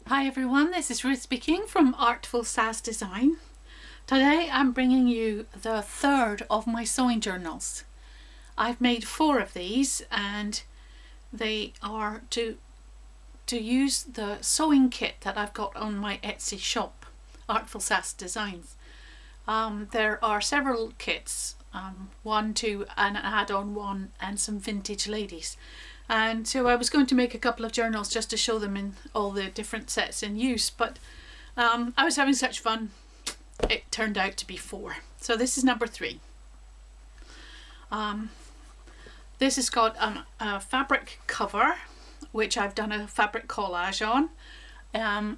Hi everyone, this is Ruth speaking from Artful Sass Design. Today I'm bringing you the third of my sewing journals. I've made 4 of these and they are to use the sewing kit that I've got on my Etsy shop, Artful Sass Designs. There are several kits, 1, 2 and an add-on one and some vintage ladies. And so I was going to make a couple of journals just to show them in all the different sets in use, but I was having such fun it turned out to be 4. So this is number 3. This has got a fabric cover which I've done a fabric collage on,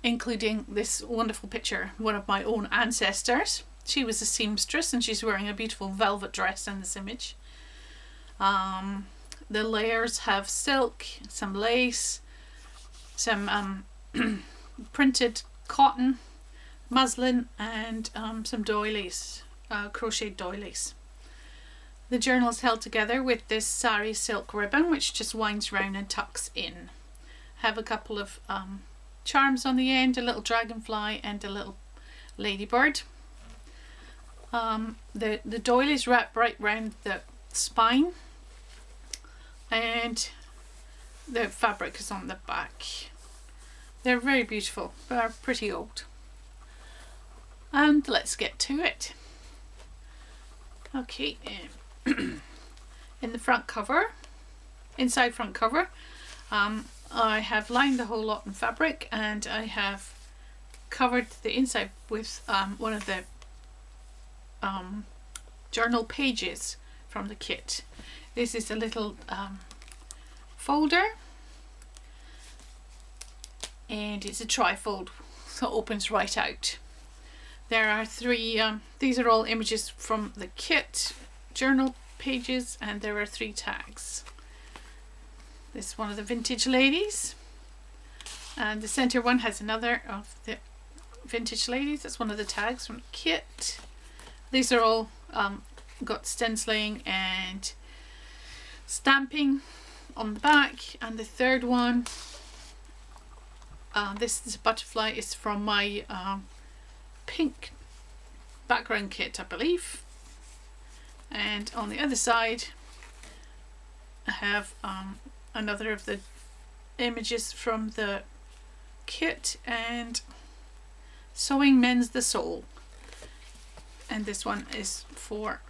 including this wonderful picture, one of my own ancestors. She was a seamstress and she's wearing a beautiful velvet dress in this image. The layers have silk, some lace, some printed cotton, muslin and some doilies, crocheted doilies. The journal is held together with this sari silk ribbon which just winds round and tucks in. Have a couple of charms on the end, a little dragonfly and a little ladybird. The doilies wrap right round the spine and the fabric is on the back. They're very beautiful, but are pretty old. And let's get to it. Okay, in the front cover, inside front cover, I have lined the whole lot in fabric and I have covered the inside with one of the journal pages from the kit. This is a little folder and it's a trifold, so it opens right out. There are 3, these are all images from the kit journal pages and there are 3 tags. This is one of the vintage ladies and the center one has another of the vintage ladies. That's one of the tags from the kit. These are all got stenciling and stamping on the back, and the third one, this is a butterfly, is from my pink background kit I believe, and on the other side I have another of the images from the kit and Sewing Mends the Soul, and this one is for,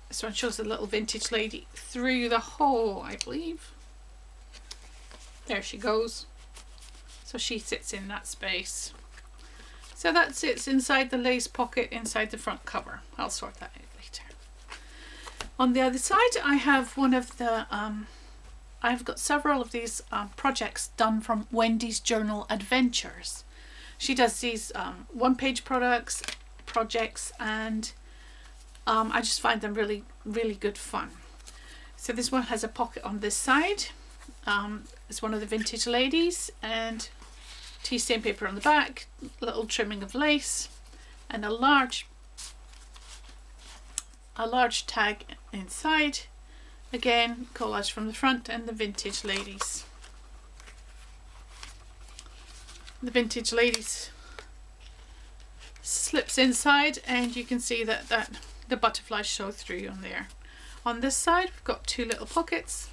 this one shows the little vintage lady through the hole I believe. There she goes, so she sits in that space. So that sits inside the lace pocket inside the front cover. I'll sort that out later. On the other side I have one of the I've got several of these projects done from Wendy's Journal Adventures. She does these one-page projects and I just find them really good fun. So this one has a pocket on this side. It's one of the vintage ladies and tea stain paper on the back, little trimming of lace and a large tag inside. Again, collage from the front and the vintage ladies. The vintage ladies slips inside and you can see that the butterflies show through on there. On this side we've got 2 little pockets,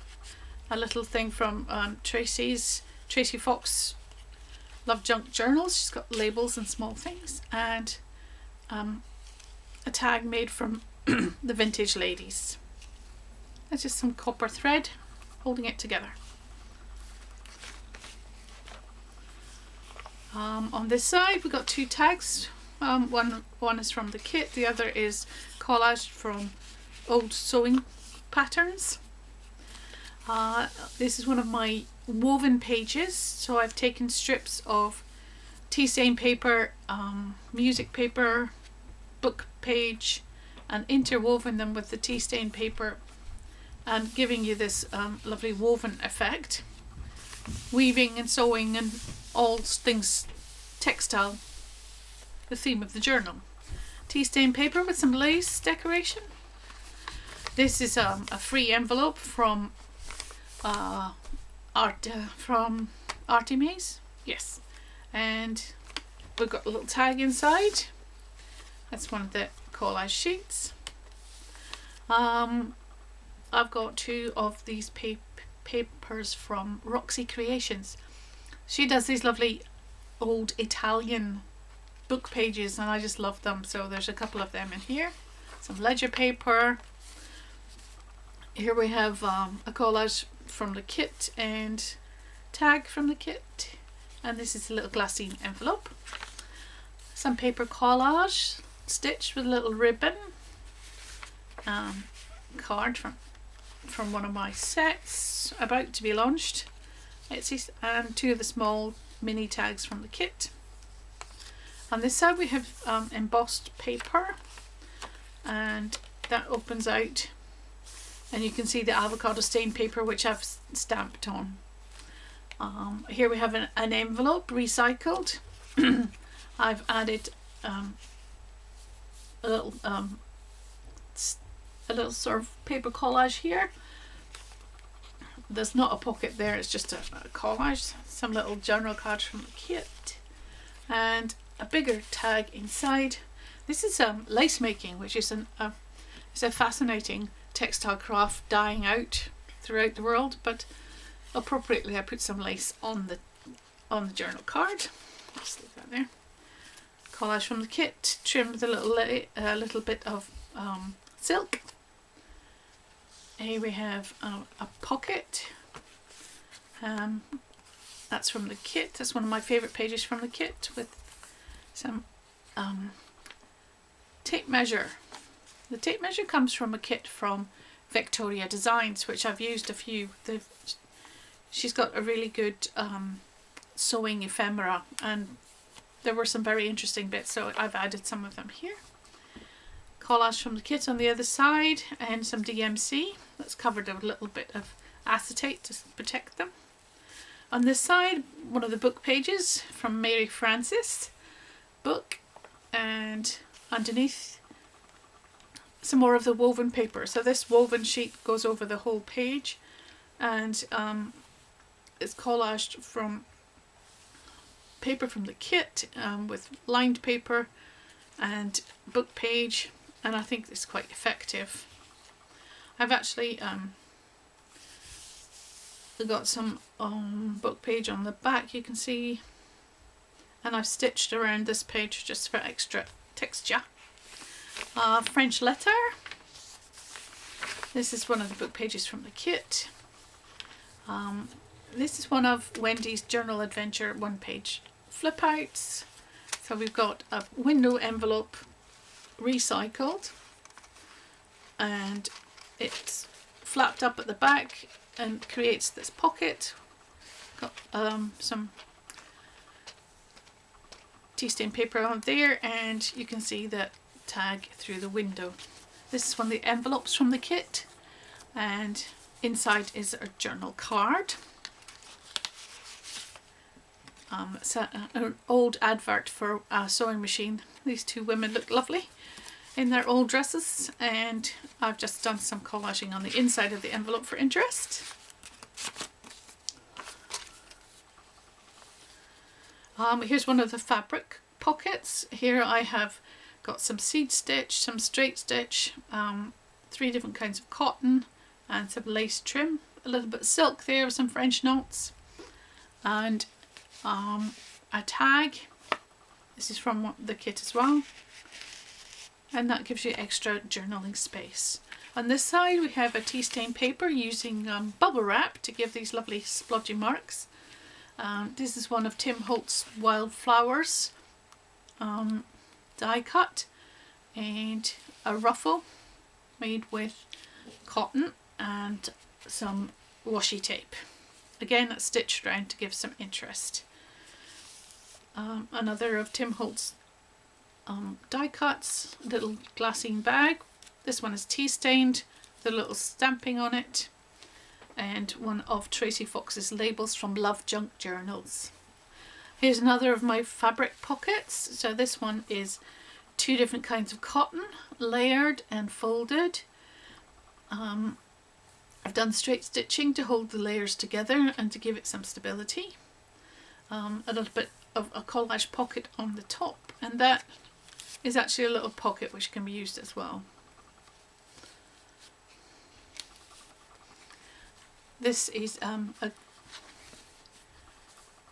a little thing from Tracy Fox Love Junk Journals. She's got labels and small things, and a tag made from the vintage ladies. That's just some copper thread holding it together. On this side we've got 2 tags. One is from the kit, the other is collaged from old sewing patterns. This is one of my woven pages, so I've taken strips of tea stain paper, music paper, book page and interwoven them with the tea stain paper and giving you this lovely woven effect. Weaving and sewing and all things textile, the theme of the journal. Tea stain paper with some lace decoration. This is a free envelope from Arty Maze, yes. And we've got a little tag inside. That's one of the collage sheets. I've got 2 of these papers from Roxy Creations. She does these lovely old Italian book pages and I just love them, so there's a couple of them in here. Some ledger paper. Here we have a collage from the kit and tag from the kit, and this is a little glassine envelope. Some paper collage stitched with a little ribbon. Card from one of my sets about to be launched, Etsy, and 2 of the small mini tags from the kit. On this side we have embossed paper, and that opens out and you can see the avocado stained paper which I've stamped on. Here we have an envelope recycled. I've added a little sort of paper collage here. There's not a pocket there, it's just a collage. Some little journal cards from the kit and a bigger tag inside. This is lace making, which is it's a fascinating textile craft dying out throughout the world, but appropriately I put some lace on the journal card. Just leave that there. Collage from the kit, trimmed with a little bit of silk. Here we have a pocket. That's from the kit. That's one of my favourite pages from the kit, with some tape measure. The tape measure comes from a kit from Victoria Designs, which I've used a few. She's got a really good sewing ephemera, and there were some very interesting bits, so I've added some of them here. Collage from the kit on the other side, and some DMC that's covered with a little bit of acetate to protect them. On this side, one of the book pages from Mary Frances book, and underneath some more of the woven paper. So this woven sheet goes over the whole page, and it's collaged from paper from the kit with lined paper and book page, and I think it's quite effective. I've actually got some book page on the back, you can see, and I've stitched around this page just for extra texture. French letter. This is one of the book pages from the kit. This is one of Wendy's Journal Adventure one-page flip outs. So we've got a window envelope recycled, and it's flapped up at the back and creates this pocket. Got some tea stain paper on there, and you can see the tag through the window. This is one of the envelopes from the kit, and inside is a journal card. It's an old advert for a sewing machine. These 2 women look lovely in their old dresses, and I've just done some collaging on the inside of the envelope for interest. Here's one of the fabric pockets. Here I have got some seed stitch, some straight stitch, 3 different kinds of cotton, and some lace trim, a little bit of silk there with some French knots, and a tag. This is from the kit as well, and that gives you extra journaling space. On this side we have a tea stain paper using bubble wrap to give these lovely splodgy marks. This is one of Tim Holt's Wildflowers die cut, and a ruffle made with cotton and some washi tape. Again, that's stitched around to give some interest. Another of Tim Holt's die cuts, little glassine bag. This one is tea stained, the little stamping on it, and one of Tracy Fox's labels from Love Junk Journals. Here's another of my fabric pockets. So this one is 2 different kinds of cotton, layered and folded. I've done straight stitching to hold the layers together and to give it some stability. a little bit of a collage pocket on the top, and that is actually a little pocket which can be used as well. This is a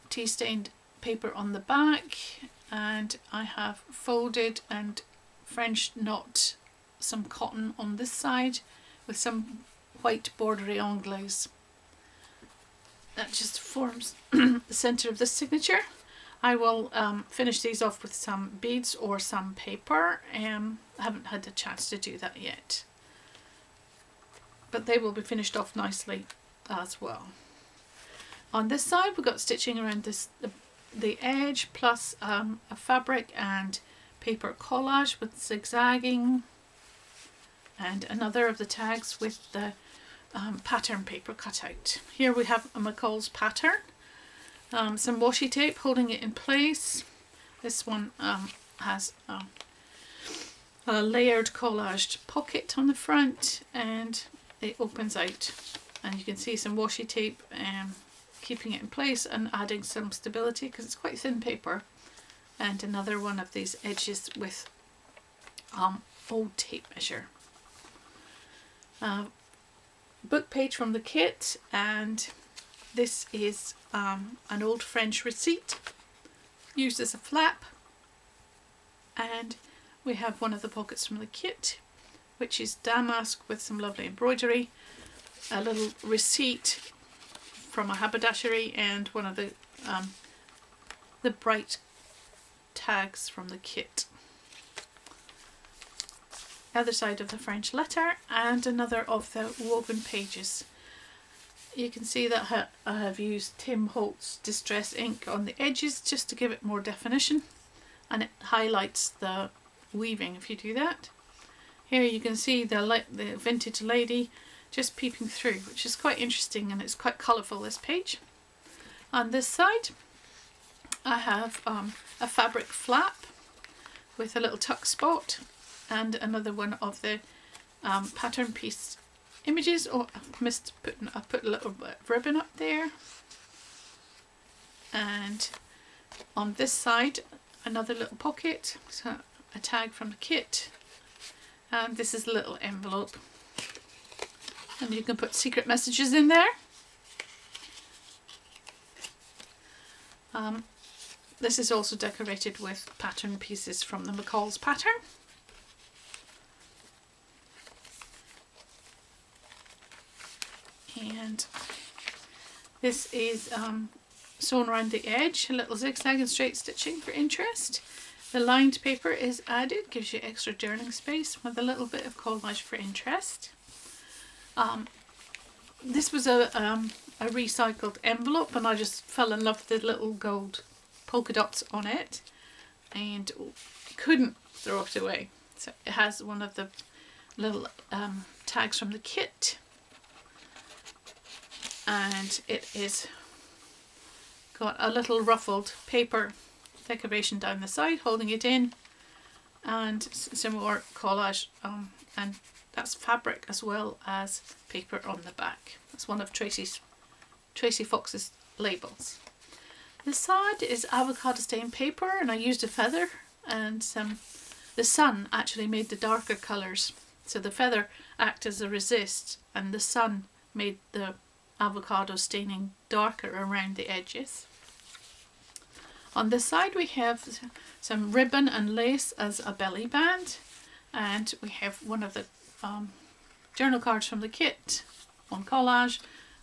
tea stained paper on the back, and I have folded and French knot some cotton on this side with some white bordery anglaise. That just forms the centre of the signature. I will finish these off with some beads or some paper. I haven't had a chance to do that yet, but they will be finished off nicely as well. On this side we've got stitching around the edge, plus a fabric and paper collage with zigzagging, and another of the tags with the pattern paper cut out. Here we have a McCall's pattern, some washi tape holding it in place. This one has a layered collaged pocket on the front, and it opens out, and you can see some washi tape keeping it in place and adding some stability because it's quite thin paper. And another one of these edges with old tape measure. Book page from the kit, and this is an old French receipt used as a flap, and we have one of the pockets from the kit, which is damask with some lovely embroidery, a little receipt from a haberdashery, and one of the bright tags from the kit. Other side of the French letter, and another of the woven pages. You can see that I have used Tim Holtz Distress ink on the edges just to give it more definition, and it highlights the weaving if you do that. Here you can see the vintage lady just peeping through, which is quite interesting, and it's quite colourful, this page. On this side I have a fabric flap with a little tuck spot, and another one of the pattern piece images. Oh, I put a little bit of ribbon up there. And on this side another little pocket, so a tag from the kit, and this is a little envelope, and you can put secret messages in there. This is also decorated with pattern pieces from the McCall's pattern. And this is sewn around the edge, a little zigzag and straight stitching for interest. The lined paper is added, gives you extra journaling space with a little bit of collage for interest. This was a recycled envelope, and I just fell in love with the little gold polka dots on it and couldn't throw it away. So it has one of the little tags from the kit, and it is got a little ruffled paper decoration down the side holding it in, and some more collage, and that's fabric as well as paper on the back. That's one of Tracy Fox's labels. This side is avocado stained paper, and I used a feather, and the sun actually made the darker colours, so the feather acted as a resist, and the sun made the avocado staining darker around the edges. On this side we have some ribbon and lace as a belly band, and we have one of the journal cards from the kit on collage,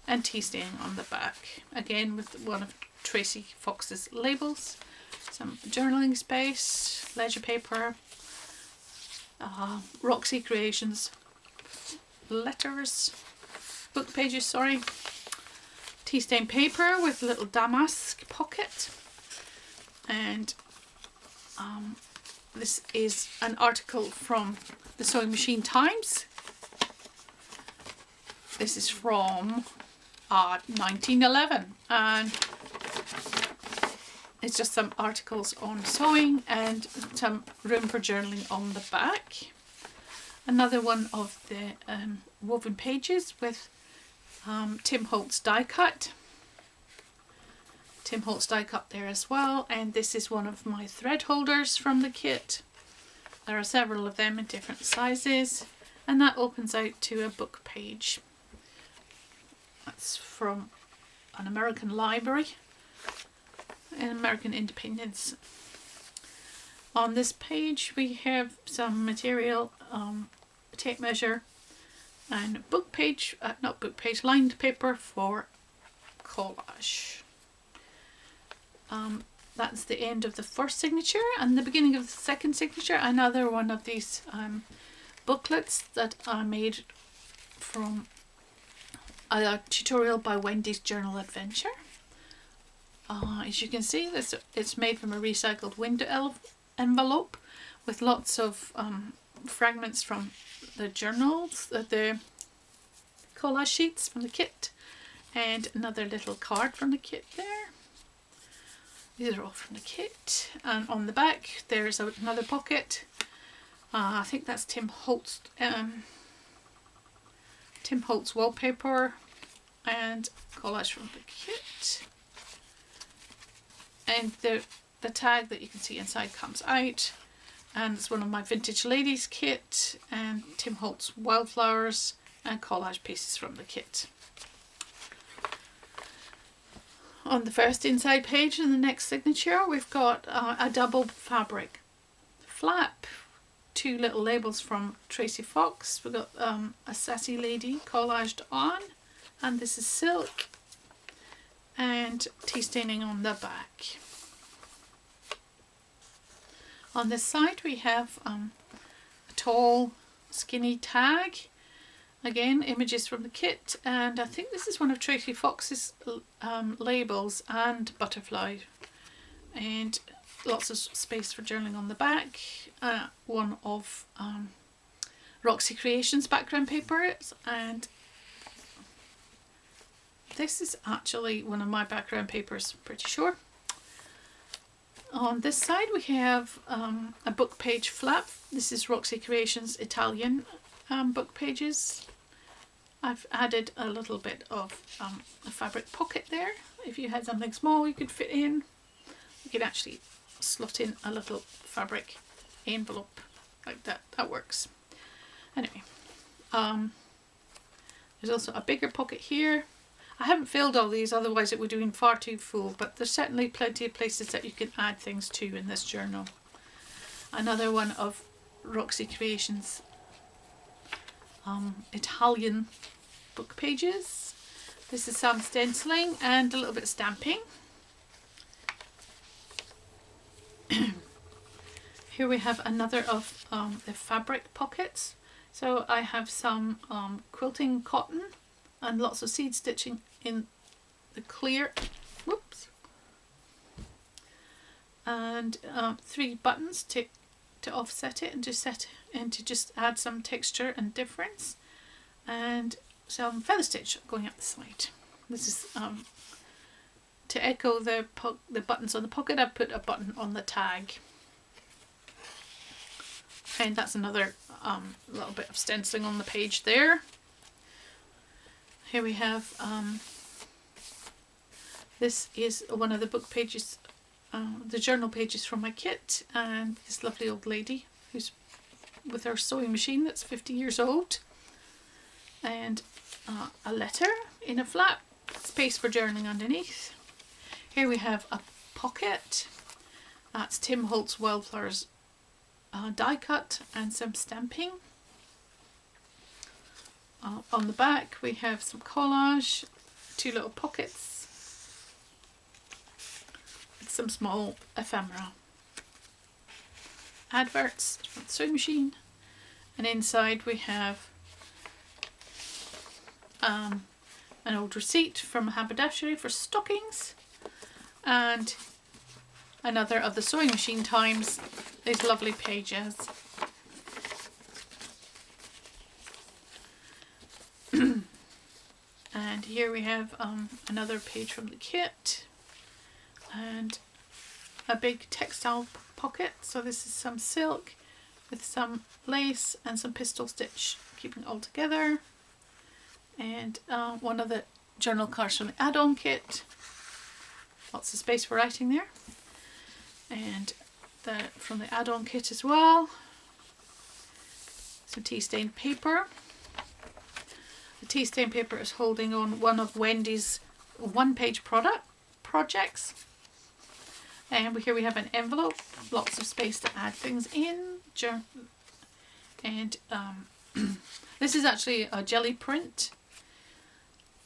and tea staining on the back, again with one of Tracy Fox's labels. Some journaling space, ledger paper, Roxy Creations letters, book pages, sorry, tea stained paper with a little damask pocket, and this is an article from the Sewing Machine Times. This is from 1911, and it's just some articles on sewing and some room for journaling on the back. Another one of the woven pages with Tim Holtz die cut, Tim Holtz die cut there as well, and this is one of my thread holders from the kit. There are several of them in different sizes, and that opens out to a book page. That's from an American library, an American Independence. On this page we have some material, tape measure, and book page, not book page, lined paper for collage. That's the end of the first signature, and the beginning of the second signature. Another one of these booklets that I made from a tutorial by Wendy's Journal Adventure. As you can see, it's made from a recycled window envelope with lots of fragments from the journals, the collage sheets from the kit, and another little card from the kit there. These are all from the kit. And on the back there's another pocket. I think that's Tim Holtz wallpaper and collage from the kit. And the tag that you can see inside comes out, and it's one of my Vintage Ladies kit, and Tim Holtz wildflowers and collage pieces from the kit. On the first inside page in the next signature we've got a double fabric flap, two little labels from Tracy Fox. We've got a sassy lady collaged on, and this is silk, and tea staining on the back. On this side we have a tall skinny tag, again images from the kit, and I think this is one of Tracy Fox's labels, and butterfly, and lots of space for journaling on the back. One of Roxy Creations background papers, and this is actually one of my background papers, pretty sure. On this side we have a book page flap. This is Roxy Creations Italian book pages. I've added a little bit of a fabric pocket there. If you had something small you could fit in, you could actually slot in a little fabric envelope like that. That works. Anyway, there's also a bigger pocket here. I haven't filled all these, otherwise it would have been far too full, but there's certainly plenty of places that you can add things to in this journal. Another one of Roxy Creations Italian book pages. This is some stenciling and a little bit of stamping. Here we have another of the fabric pockets. So I have some quilting cotton and lots of seed stitching in the clear, whoops, and 3 buttons to offset it and to just add some texture and difference, and some feather stitch going up the side. This is to echo the buttons on the pocket. I put a button on the tag, and that's another little bit of stenciling on the page there. Here we have, this is one of the book pages, the journal pages from my kit, and this lovely old lady who's with her sewing machine that's 50 years old, and a letter in a flap, space for journaling underneath. Here we have a pocket, that's Tim Holtz wildflowers die cut and some stamping. On the back we have some collage, 2 little pockets with some small ephemera. Adverts from the sewing machine, and inside we have an old receipt from a haberdashery for stockings, and another of the sewing machine times, these lovely pages. And here we have another page from the kit, and a big textile pocket. So this is some silk with some lace and some pistol stitch keeping it all together, and one of the journal cards from the add-on kit, Lots of space for writing there. And from the add-on kit as well. Some tea stained paper. The tea stained paper is holding on one of Wendy's one-page projects. And here we have an envelope, lots of space to add things in. And this is actually a jelly print.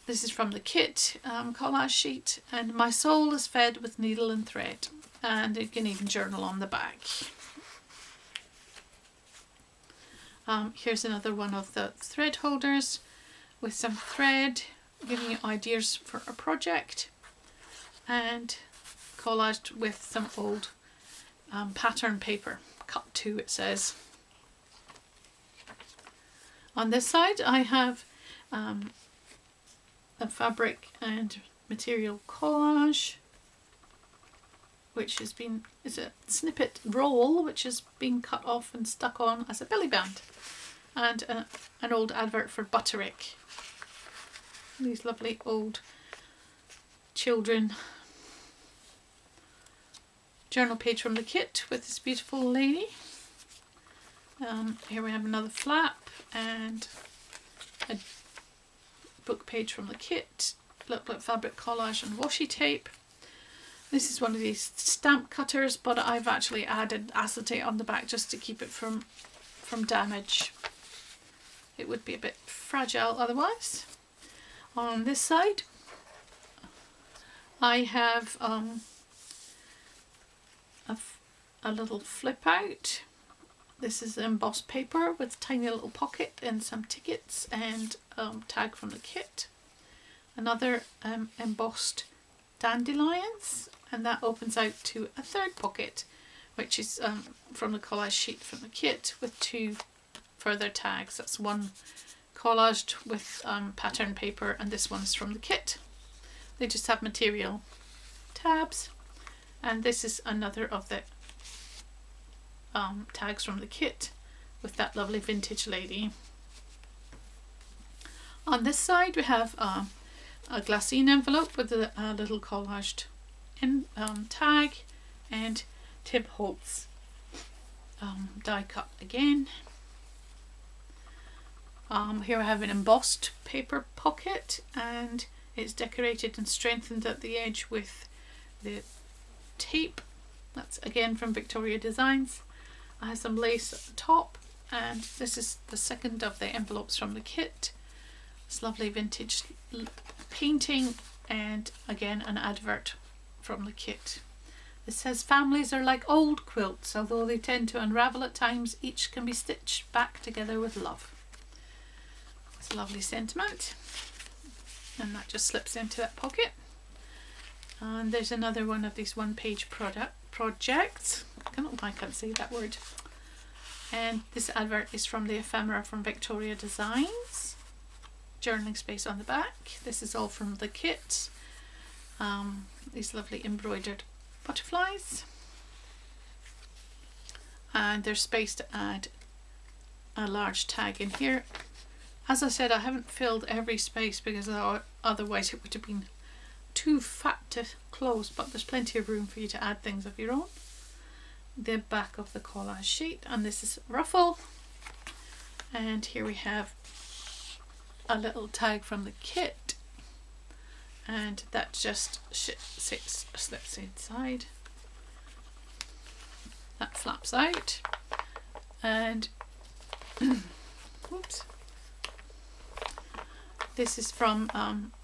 This is from the kit collage sheet. And my soul is fed with needle and thread. And you can even journal on the back. Here's another one of the thread holders with some thread, giving you ideas for a project, and collaged with some old pattern paper, cut 2 it says. On this side I have a fabric and material collage, which is a snippet roll which has been cut off and stuck on as a belly band, and an old advert for Butterick. These lovely old children. Journal page from the kit with this beautiful lady. Here we have another flap and a book page from the kit. Look like fabric collage and washi tape. This is one of these stamp cutters, but I've actually added acetate on the back just to keep it from damage. It would be a bit fragile otherwise. On this side I have a little flip out. This is embossed paper with tiny little pocket and some tickets and tag from the kit. Another embossed dandelions, and that opens out to a third pocket, which is from the collage sheet from the kit with 2 further tags. That's one collaged with pattern paper, and this one's from the kit. They just have material tabs, and this is another of the tags from the kit with that lovely vintage lady. On this side we have a glassine envelope with a little collaged tag, and Tim Holtz die cut again. Here I have an embossed paper pocket, and it's decorated and strengthened at the edge with the tape. That's again from Victoria Designs. I have some lace at the top, and this is the second of the envelopes from the kit. This lovely vintage painting, and again an advert from the kit. It says, families are like old quilts, although they tend to unravel at times, each can be stitched back together with love. It's a lovely sentiment, and that just slips into that pocket. And there's another one of these one-page projects. I don't know why I can't say that word. And this advert is from the ephemera from Victoria Designs. Journaling space on the back. This is all from the kit. These lovely embroidered butterflies. And there's space to add a large tag in here. As I said, I haven't filled every space because otherwise it would have been too fat to close, but there's plenty of room for you to add things of your own. The back of the collage sheet, and this is Ruffle, and here we have a little tag from the kit, and that just slips inside. That flaps out, and whoops. This is from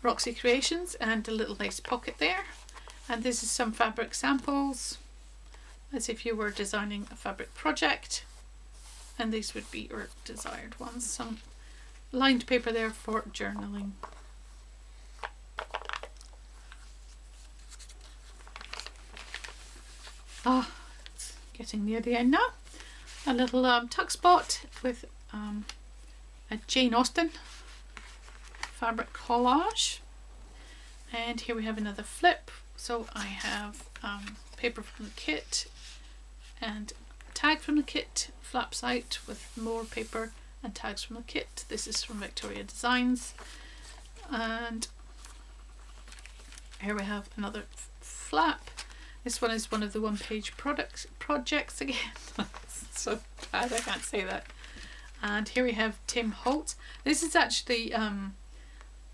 Roxy Creations, and a little lace pocket there. And this is some fabric samples, as if you were designing a fabric project. And these would be your desired ones. Some lined paper there for journaling. It's getting near the end now. A little tuck spot with a Jane Austen fabric collage, and here we have another flip. So I have paper from the kit and tag from the kit, flaps out with more paper and tags from the kit. This is from Victoria Designs, and here we have another flap. This one is one of the one-page projects again. So bad I can't say that. And here we have Tim Holt. This is actually,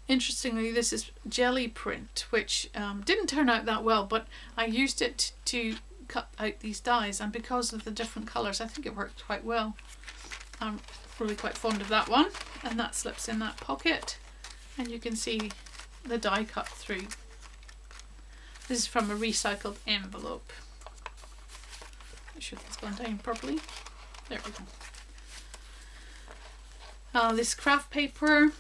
interestingly, this is jelly print, which didn't turn out that well, but I used it to cut out these dies, and because of the different colours, I think it worked quite well. I'm really quite fond of that one, and that slips in that pocket, and you can see the die cut through. This is from a recycled envelope. Make sure that's gone down properly. There we go. This craft paper,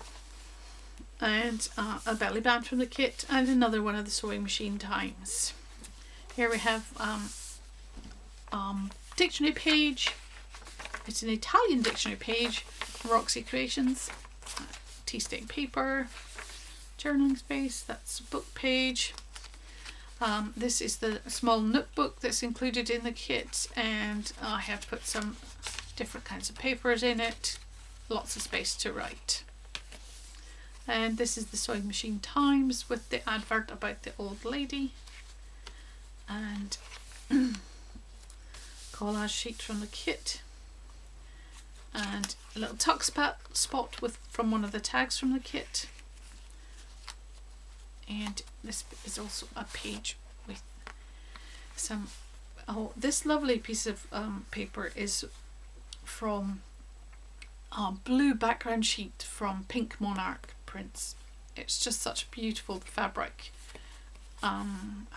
and a belly band from the kit, and another one of the sewing machine times. Here we have dictionary page. It's an Italian dictionary page. Roxy Creations. Tea stain paper. Journaling space. That's a book page. This is the small notebook that's included in the kit, and I have put some different kinds of papers in it. Lots of space to write. And this is the sewing machine times with the advert about the old lady, and collage sheet from the kit, and a little tuck spot from one of the tags from the kit. And this is also a page with some, this lovely piece of paper is from a blue background sheet from Pink Monarch prints. It's just such a beautiful fabric. I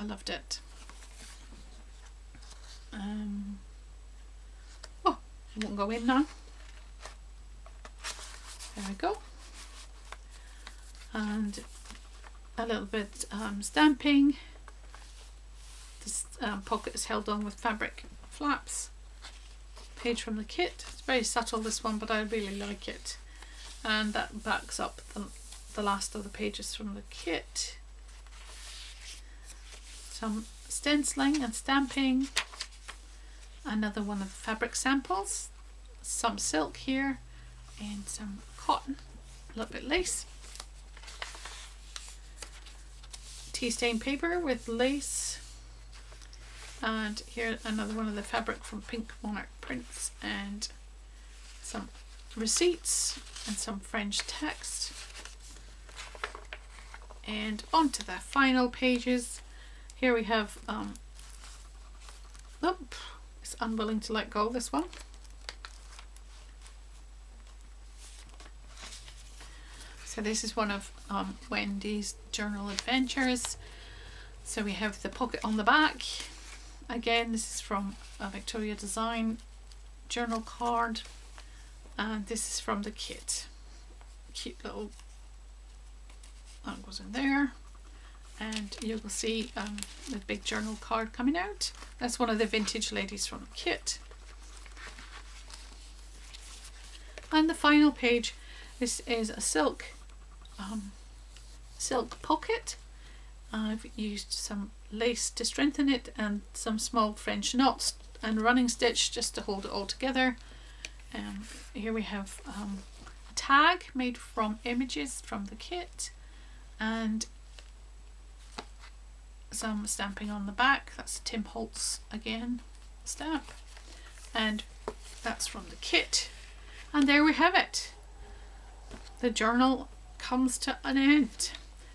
loved it. Oh, it won't go in now. There we go. And a little bit stamping. This pocket is held on with fabric flaps. Page from the kit. It's very subtle, this one, but I really like it. And that backs up the last of the pages from the kit. Some stenciling and stamping. Another one of the fabric samples. Some silk here and some cotton. A little bit lace. Tea stain paper with lace, and here another one of the fabric from Pink Monarch prints, and some receipts and some French text. And on to the final pages. Here we have it's unwilling to let go, this one. So this is one of Wendy's journal adventures. So we have the pocket on the back. Again, this is from a Victoria Design journal card. And this is from the kit. Cute little, that goes in there. And you will see the big journal card coming out. That's one of the vintage ladies from the kit. And the final page, this is a silk pocket. I've used some lace to strengthen it and some small French knots and running stitch just to hold it all together. Here we have a tag made from images from the kit, and some stamping on the back. That's Tim Holtz again stamp, and that's from the kit. And there we have it. The journal comes to an end.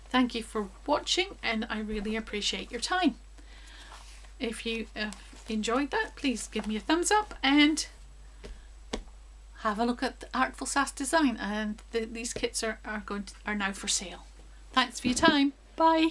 Thank you for watching, and I really appreciate your time. If you enjoyed that, please give me a thumbs up and have a look at the Artful Sass design, and these kits are now for sale. Thanks for your time. Bye.